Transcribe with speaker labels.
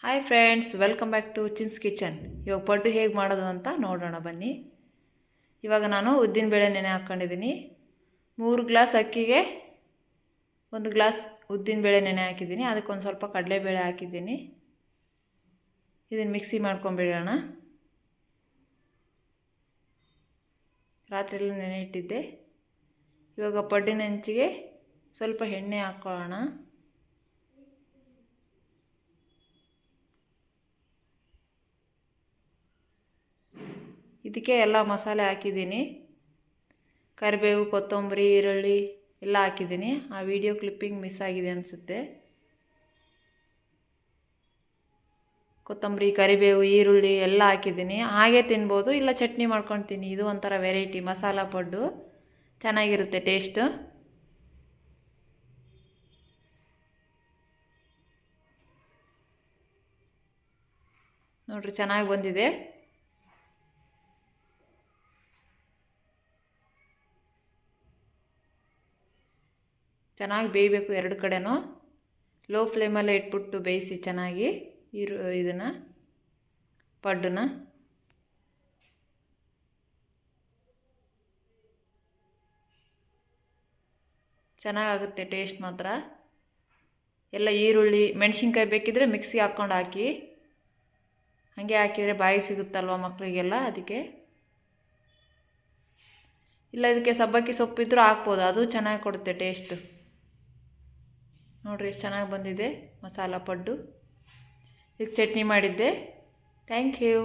Speaker 1: Hi friends, welcome back to Chin's kitchen. ಇವಾಗ ಪಡ್ಡು ಹೇಗೆ ಮಾಡೋದು ಅಂತ ನೋಡೋಣ ಬನ್ನಿ. ಇವಾಗ ನಾನು ಉದ್ದಿನಬೇಳೆ ನೆನೆ ಹಾಕ್ಕೊಂಡಿದ್ದೀನಿ. 3 ಗ್ಲಾಸ್ ಅಕ್ಕಿಗೆ 1 ಗ್ಲಾಸ್ ಉದ್ದಿನಬೇಳೆ ನೆನೆ ಹಾಕಿದ್ದೀನಿ. ಅದಕ್ಕೊಂದು ಸ್ವಲ್ಪ ಕಡಲೆಬೇಳೆ ಹಾಕಿದ್ದೀನಿ. ಇದನ್ನು ಮಿಕ್ಸಿ ಮಾಡ್ಕೊಂಬಿಡೋಣ. ರಾತ್ರಿಯೆಲ್ಲ ನೆನೆ ಇಟ್ಟಿದ್ದೆ. ಇವಾಗ ಪಡ್ಡಿನ ಹೆಂಚಿಗೆ ಸ್ವಲ್ಪ ಎಣ್ಣೆ ಹಾಕ್ಕೊಳ್ಳೋಣ. ಇದಕ್ಕೆ ಎಲ್ಲ ಮಸಾಲೆ ಹಾಕಿದ್ದೀನಿ. ಕರಿಬೇವು, ಕೊತ್ತಂಬರಿ, ಈರುಳ್ಳಿ ಎಲ್ಲ ಹಾಕಿದ್ದೀನಿ. ಆ ವಿಡಿಯೋ ಕ್ಲಿಪ್ಪಿಂಗ್ ಮಿಸ್ ಆಗಿದೆ ಅನಿಸುತ್ತೆ. ಕೊತ್ತಂಬರಿ, ಕರಿಬೇವು, ಈರುಳ್ಳಿ ಎಲ್ಲ ಹಾಕಿದ್ದೀನಿ. ಹಾಗೆ ತಿನ್ಬೋದು, ಇಲ್ಲ ಚಟ್ನಿ ಮಾಡ್ಕೊಂಡು ತಿನ್ನಿ. ಇದು ಒಂಥರ ವೆರೈಟಿ ಮಸಾಲ ಪಡ್ಡು, ಚೆನ್ನಾಗಿರುತ್ತೆ ಟೇಸ್ಟು. ನೋಡ್ರಿ, ಚೆನ್ನಾಗಿ ಬಂದಿದೆ. ಚೆನ್ನಾಗಿ ಬೇಯಬೇಕು, ಎರಡು ಕಡೆನೂ ಲೋ ಫ್ಲೇಮಲ್ಲೇ ಇಟ್ಬಿಟ್ಟು ಬೇಯಿಸಿ ಚೆನ್ನಾಗಿ ಇದನ್ನು ಪಡ್ಡನ್ನ. ಚೆನ್ನಾಗಾಗುತ್ತೆ ಟೇಸ್ಟ್ ಮಾತ್ರ. ಎಲ್ಲ ಈರುಳ್ಳಿ, ಮೆಣಸಿನ್ಕಾಯಿ ಬೇಕಿದ್ರೆ ಮಿಕ್ಸಿ ಹಾಕ್ಕೊಂಡು ಹಾಕಿ. ಹಾಗೆ ಹಾಕಿದರೆ ಬಾಯಿ ಸಿಗುತ್ತಲ್ವ ಮಕ್ಕಳಿಗೆಲ್ಲ, ಅದಕ್ಕೆ. ಇಲ್ಲ ಇದಕ್ಕೆ ಸಬ್ಬಕ್ಕಿ ಸೊಪ್ಪಿದ್ರೂ ಹಾಕ್ಬೋದು, ಅದು ಚೆನ್ನಾಗಿ ಕೊಡುತ್ತೆ ಟೇಸ್ಟು. ನೋಡಿರಿ ಎಷ್ಟು ಚೆನ್ನಾಗಿ ಬಂದಿದೆ ಮಸಾಲ ಪಡ್ಡು. ಇದಕ್ಕೆ ಚಟ್ನಿ ಮಾಡಿದ್ದೆ. Thank you.